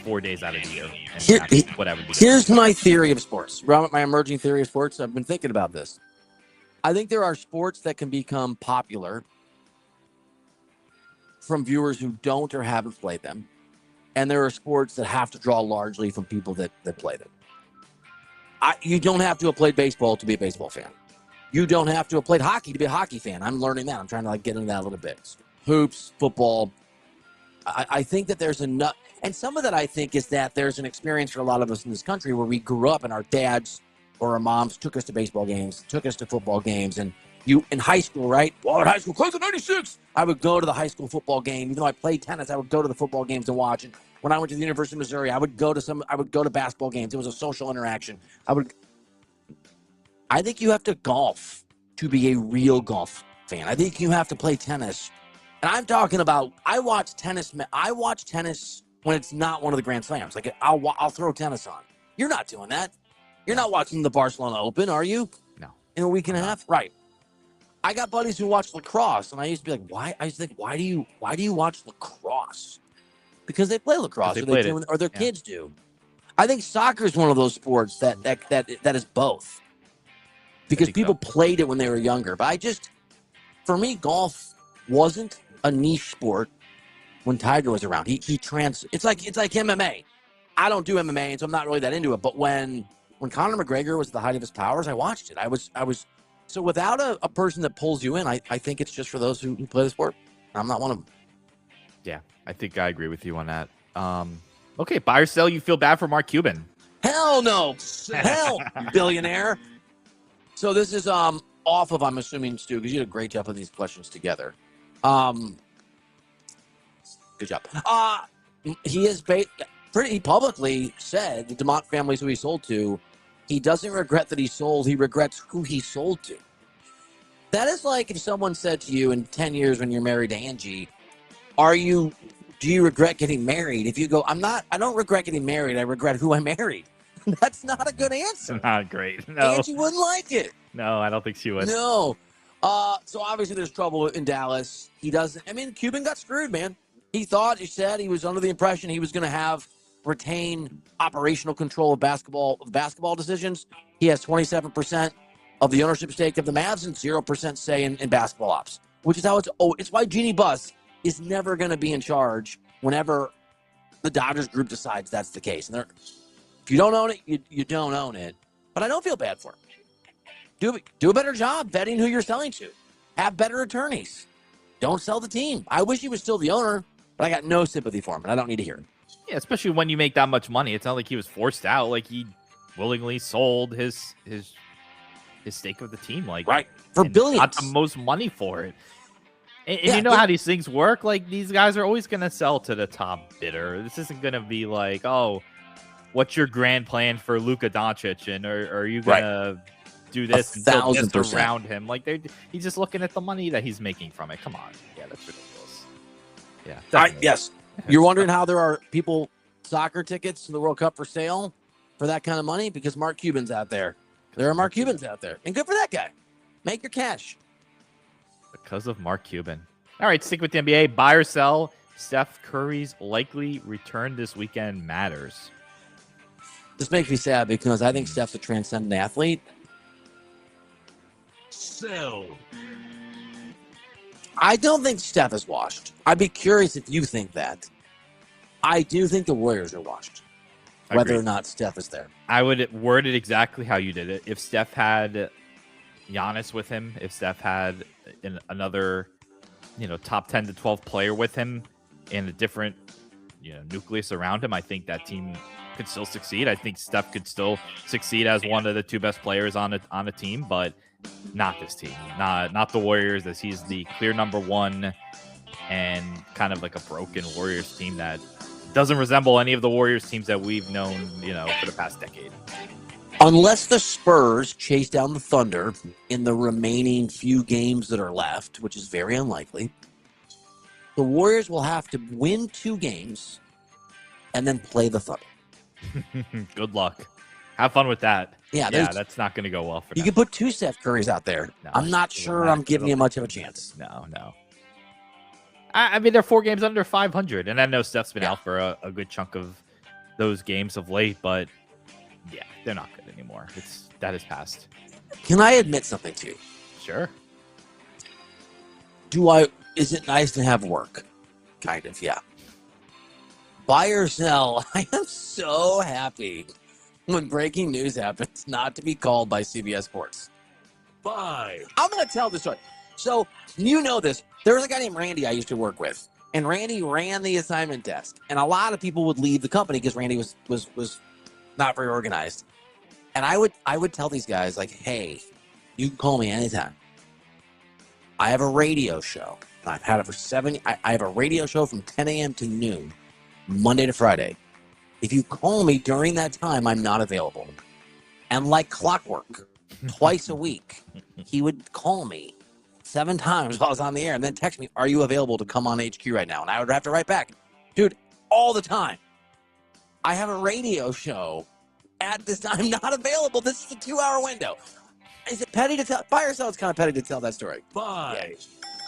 4 days out of the year. And whatever. Here's my theory of sports. My emerging theory of sports. I've been thinking about this. I think there are sports that can become popular from viewers who don't or haven't played them. And there are sports that have to draw largely from people that play them. You don't have to have played baseball to be a baseball fan. You don't have to have played hockey to be a hockey fan. I'm learning that. I'm trying to get into that a little bit. Hoops, football. I think that there's enough. And some of that, I think, is that there's an experience for a lot of us in this country where we grew up and our dads or our moms took us to baseball games, took us to football games. And you in high school, right? Well, in high school, class of 96, I would go to the high school football game. Even though I played tennis, I would go to the football games to watch. And when I went to the University of Missouri, I would go to basketball games. It was a social interaction. I think you have to golf to be a real golf fan. I think you have to play tennis. And I'm talking about, I watch tennis when it's not one of the Grand Slams. Like, I'll throw tennis on. You're not doing that. You're not watching the Barcelona Open, are you? No. In a week and a half? Right. I got buddies who watch lacrosse, and I used to be like, why? I used to think, why do you watch lacrosse? Because they play lacrosse, or their kids do. I think soccer is one of those sports that is both. Because people played it when they were younger. But for me, golf wasn't a niche sport when Tiger was around. It's like MMA. I don't do MMA, and so I'm not really that into it. But when Conor McGregor was at the height of his powers, I watched it. I was so without a person that pulls you in, I think it's just for those who play the sport. I'm not one of them. Yeah, I think I agree with you on that. Okay, buy or sell. You feel bad for Mark Cuban? Hell no. Hell, billionaire. So this is off of, I'm assuming, Stu, because you did a great job putting these questions together. Good job. He is pretty publicly said the DeMont families who he sold to, he doesn't regret that he sold. He regrets who he sold to. That is like if someone said to you in 10 years when you're married to Angie, do you regret getting married? If you go, I don't regret getting married. I regret who I married. That's not a good answer. Not great. No. Angie wouldn't like it. No, I don't think she would. No. So obviously there's trouble in Dallas. He doesn't. I mean, Cuban got screwed, man. He said he was under the impression he was going to retain operational control of basketball decisions. He has 27% of the ownership stake of the Mavs and 0% say in basketball ops, which is how it's why Jeannie Buss is never going to be in charge whenever the Dodgers group decides that's the case. And if you don't own it, you don't own it. But I don't feel bad for him. Do a better job vetting who you're selling to. Have better attorneys. Don't sell the team. I wish he was still the owner, but I got no sympathy for him, and I don't need to hear it. Yeah, especially when you make that much money. It's not like he was forced out. Like, he willingly sold his stake of the team. Like, right. For billions. Got the most money for it. And you know how these things work? Like, these guys are always going to sell to the top bidder. This isn't going to be like, oh, what's your grand plan for Luka Doncic? And are you going to do this and build this around him? Like, he's just looking at the money that he's making from it. Come on. Yeah, that's ridiculous. Yeah. Yes. You're wondering how there are soccer tickets to the World Cup for sale for that kind of money? Because Mark Cuban's out there. There are Mark Cubans out there. And good for that guy. Make your cash. Because of Mark Cuban. All right, stick with the NBA. Buy or sell. Steph Curry's likely return this weekend matters. This makes me sad because I think Steph's a transcendent athlete. Sell. I don't think Steph is washed. I'd be curious if you think that. I do think the Warriors are washed. Whether or not Steph is there. I would word it exactly how you did it. If Steph had Giannis with him, if Steph had another, top 10 to 12 player with him and a different, nucleus around him, I think that team could still succeed. I think Steph could still succeed as one of the two best players on a team, but not this team. Not the Warriors, as he's the clear number one and kind of like a broken Warriors team that doesn't resemble any of the Warriors teams that we've known, for the past decade. Unless the Spurs chase down the Thunder in the remaining few games that are left, which is very unlikely, the Warriors will have to win 2 games and then play the Thunder. Good luck. Have fun with that. Yeah, that's not going to go well for them. You can put 2 Steph Currys out there. No, I'm not sure I'm giving you much of a chance. No. I mean, they're 4 games under 500, and I know Steph's been out for a good chunk of those games of late, but yeah, they're not good anymore. That has passed. Can I admit something to you? Sure. Is it nice to have work? Kind of, yeah. Buy or sell. I am so happy when breaking news happens not to be called by CBS Sports. Buy. I'm going to tell the story. So, you know this. There was a guy named Randy I used to work with, and Randy ran the assignment desk. And a lot of people would leave the company because Randy was not very organized. And I would tell these guys, like, hey, you can call me anytime. I have a radio show. I've had it for 7. I have a radio show from 10 a.m. to noon, Monday to Friday. If you call me during that time, I'm not available. And like clockwork, twice a week, he would call me 7 times while I was on the air and then text me, are you available to come on HQ right now? And I would have to write back, dude, all the time. I have a radio show at this time. I'm not available. This is a 2-hour window. Is it petty to tell? Buy or sell? It's kind of petty to tell that story. Buy. Yeah.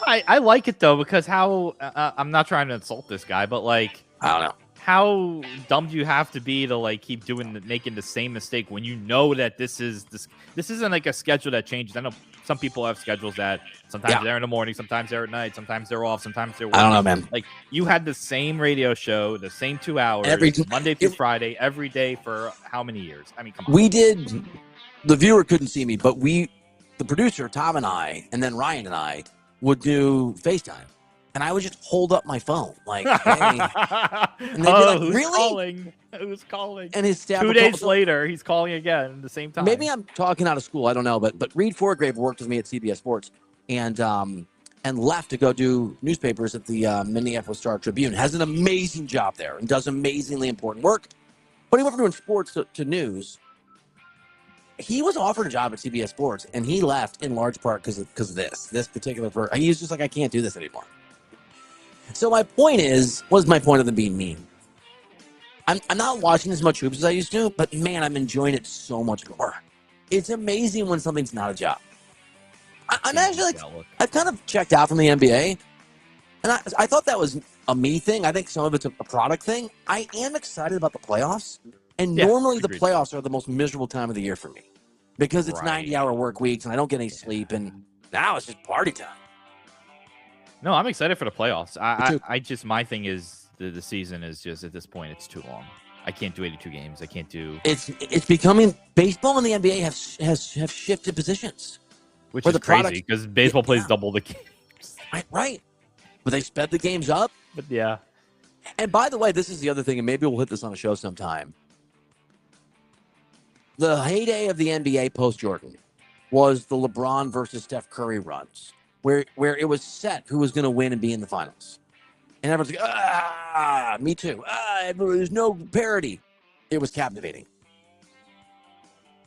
I like it, though, because I'm not trying to insult this guy, but, like, I don't know. How dumb do you have to be to, like, keep making the same mistake when you know that this isn't like a schedule that changes? I know some people have schedules that sometimes they're in the morning, sometimes they're at night, sometimes they're off, sometimes they're working. I don't know, man. Like, you had the same radio show, the same 2 hours, Monday through Friday, every day for how many years? I mean, come on. We did. The viewer couldn't see me, but the producer, Tom and I, and then Ryan and I would do FaceTime. and I would just hold up my phone like, hey. And they'd be Oh, like, who's really? calling? Who's calling? And his staff 2 would call- days later, he's calling again at the same time. Maybe I'm talking out of school. I don't know. But Reed Forgrave worked with me at CBS Sports and left to go do newspapers at the Minneapolis Star Tribune. Has an amazing job there and does amazingly important work. But he went from doing sports to news. He was offered a job at CBS Sports, and he left in large part because of this particular person. He was just like, I can't do this anymore. So my point is, what's my point of them being mean? I'm not watching as much hoops as I used to, but man, I'm enjoying it so much more. It's amazing when something's not a job. I'm actually like, I've kind of checked out from the NBA, and I thought that was a me thing. I think some of it's a product thing. I am excited about the playoffs, and normally the playoffs are the most miserable time of the year for me because it's 90-hour work weeks, and I don't get any sleep, and now it's just party time. No, I'm excited for the playoffs. I just, my thing is the season is just, at this point, it's too long. I can't do 82 games. I can't do. It's becoming, baseball and the NBA have shifted positions. Which is crazy because baseball plays double the games. Right. But they sped the games up. But yeah. And by the way, this is the other thing, and maybe we'll hit this on a show sometime. The heyday of the NBA post-Jordan was the LeBron versus Steph Curry runs, where it was set who was going to win and be in the finals. And everyone's like, me too. There's no parity. It was captivating.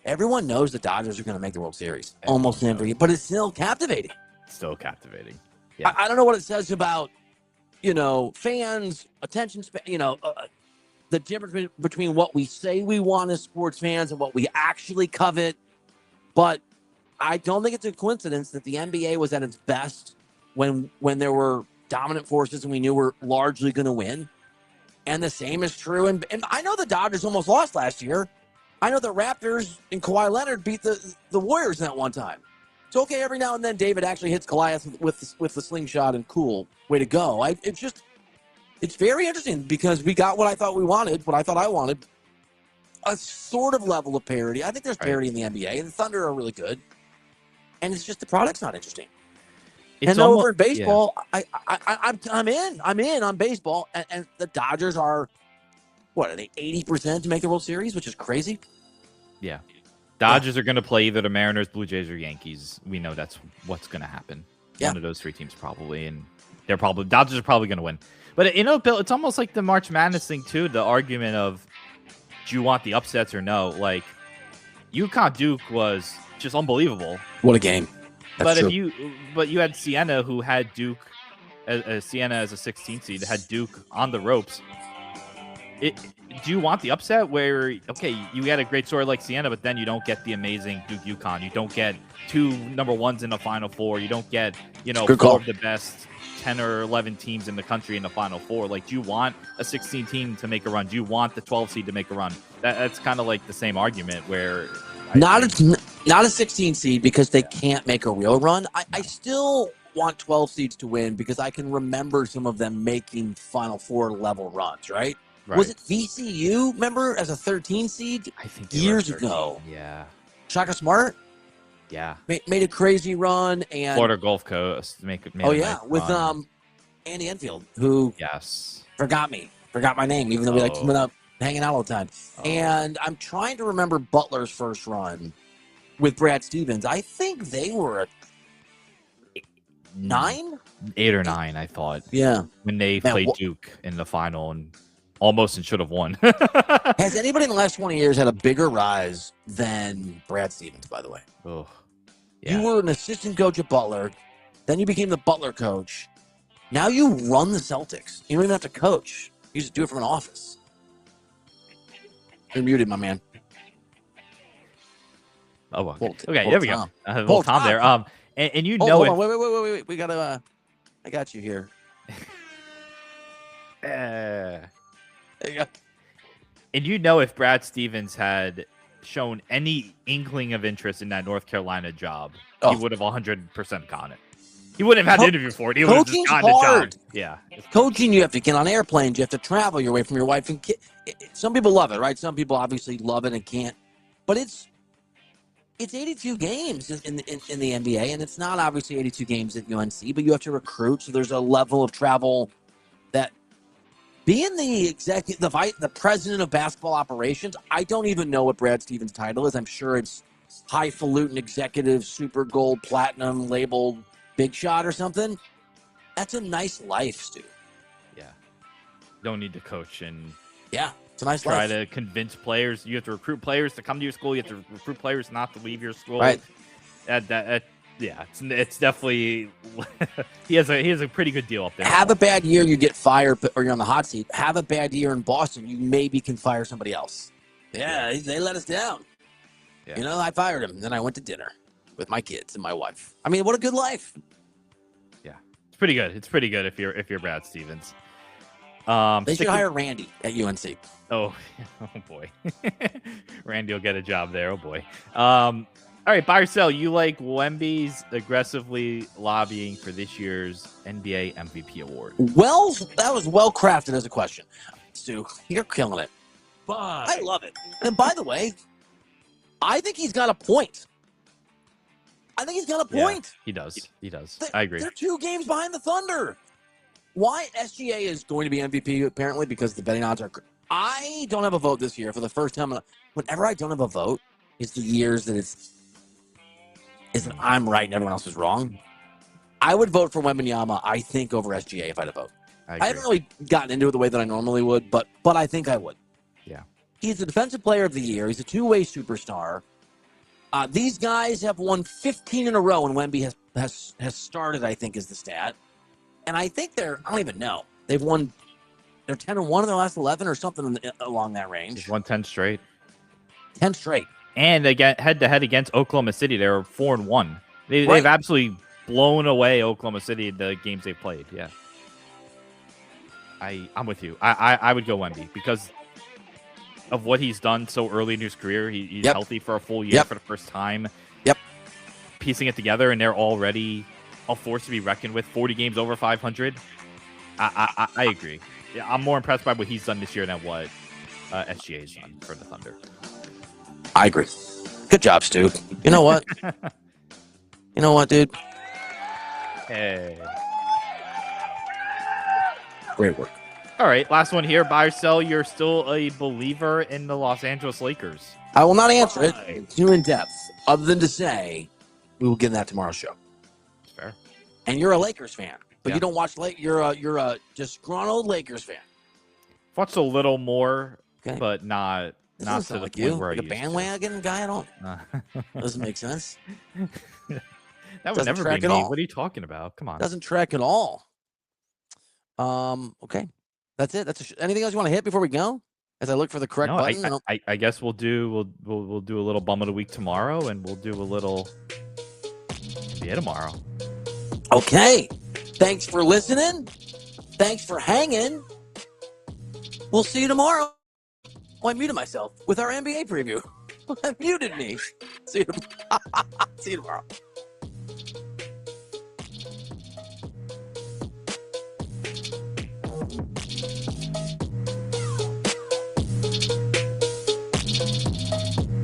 Everyone knows the Dodgers are going to make the World Series. Almost every year, but it's still captivating. Still captivating. Yeah. I don't know what it says about, fans, attention span, the difference between what we say we want as sports fans and what we actually covet. But I don't think it's a coincidence that the NBA was at its best when there were dominant forces and we knew we're largely going to win. And the same is true. And I know the Dodgers almost lost last year. I know the Raptors and Kawhi Leonard beat the Warriors in that one time. It's okay every now and then David actually hits Goliath with the slingshot and cool. Way to go. It's very interesting because we got what I thought we wanted, what I thought I wanted. A sort of level of parity. I think there's parity in the NBA. And the Thunder are really good. And it's just the product's not interesting. And over in baseball, I'm in on baseball. And the Dodgers are, what, are they 80% to make the World Series, which is crazy? Yeah. Dodgers are going to play either the Mariners, Blue Jays, or Yankees. We know that's what's going to happen. Yeah. One of those three teams probably. And Dodgers are probably going to win. But, Bill, it's almost like the March Madness thing, too. The argument of, do you want the upsets or no? Like, UConn Duke was just unbelievable. What a game. That's true. But you had Siena, who had Duke, Siena as a 16th seed, had Duke on the ropes. Do you want the upset where, okay, you had a great story like Siena, but then you don't get the amazing Duke UConn. You don't get 2 number ones in the Final Four. You don't get, 4 of the best 10 or 11 teams in the country in the Final Four. Like, do you want a 16 team to make a run? Do you want the 12 seed to make a run? That's kind of like the same argument where not a 16 seed because they can't make a real run. I still want 12 seeds to win because I can remember some of them making Final Four level runs, right? Was it VCU, remember, as a 13 seed? I think years ago. Yeah. Shaka Smart? Yeah. Made a crazy run. And Florida Gulf Coast. Made with Andy Enfield, who forgot my name, even though we like coming up, hanging out all the time. And I'm trying to remember Butler's first run with Brad Stevens. I think they were a 9? 8 or 9, I thought. Yeah. When they played Duke in the final and should have won. Has anybody in the last 20 years had a bigger rise than Brad Stevens, by the way? Oh, yeah. You were an assistant coach at Butler. Then you became the Butler coach. Now you run the Celtics. You don't even have to coach. You just do it from an office. You're muted, my man. Oh, okay. There we go. Hold Tom there. And you know, hold on. Wait. We gotta. I got you here. There you go. And if Brad Stevens had shown any inkling of interest in that North Carolina job, he would have 100% gotten it. He wouldn't have had to interview for it. He would have just gotten the job. Yeah. Coaching, you have to get on airplanes. You have to travel. You're away from your wife and kid. Some people love it, right? Some people obviously love it and can't. But it's 82 games in the NBA, and it's not obviously 82 games at UNC, but you have to recruit, so there's a level of travel that being the president of basketball operations, I don't even know what Brad Stevens' title is. I'm sure it's highfalutin executive, super gold, platinum labeled big shot or something. That's a nice life, Stu. Yeah. Don't need to coach and yeah, it's a nice try life. to convince players. You have to recruit players to come to your school. You have to recruit players not to leave your school. Right. Yeah, it's definitely he has a pretty good deal up there. Have a bad year, you get fired, or you're on the hot seat. Have a bad year in Boston, you maybe can fire somebody else. Yeah, they let us down. Yeah. You know, I fired him, and then I went to dinner with my kids and my wife. I mean, what a good life. Yeah, it's pretty good. It's pretty good if you're Brad Stevens. They should hire Randy at UNC. Oh boy, Randy will get a job there. Oh boy. All right, buy or sell. You like Wemby's aggressively lobbying for this year's NBA MVP award? Well, that was well crafted as a question, Stu. You're killing it. Buy. I love it. And by the way, I think he's got a point. Yeah, he does. I agree. They're 2 games behind the Thunder. Why SGA is going to be MVP, apparently, because the betting odds are... I don't have a vote this year for the first time. Whenever I don't have a vote, it's the years that I'm right and everyone else is wrong. I would vote for Wembanyama, I think, over SGA if I had a vote. I haven't really gotten into it the way that I normally would, but I think I would. Yeah. He's the Defensive Player of the Year. He's a 2-way superstar. These guys have won 15 in a row, and Wemby has started, I think, is the stat. And I think I don't even know. They're 10-1 in their last 11 or something along that range. They've won 10 straight. 10 straight. And again, head-to-head against Oklahoma City, they were 4-1. They've absolutely blown away Oklahoma City in the games they've played. Yeah. I'm with you. I would go Wemby because of what he's done so early in his career. He's healthy for a full year for the first time. Yep. Piecing it together, and they're already a force to be reckoned with. 40 games over 500. I agree. Yeah, I'm more impressed by what he's done this year than what SGA's done for the Thunder. I agree. Good job, Stu. You know what? Dude? Hey. Great work. All right, last one here. Buy or sell, you're still a believer in the Los Angeles Lakers? I will not answer it too in depth, other than to say we will get in that tomorrow's show. Fair. And you're a Lakers fan, but you don't watch You're a disgruntled Lakers fan. Watched a little more, but not to the like point where like a bandwagon guy. I don't. Doesn't make sense. That would never be me. What are you talking about? Come on. Doesn't track at all. Okay, that's it. Anything else you want to hit before we go? As I look for the correct button. I guess we'll do a little bum of the week tomorrow, and we'll do a little NBA tomorrow. Okay. Thanks for listening. Thanks for hanging. We'll see you tomorrow. Oh, I muted myself with our NBA preview. I muted me. See you tomorrow.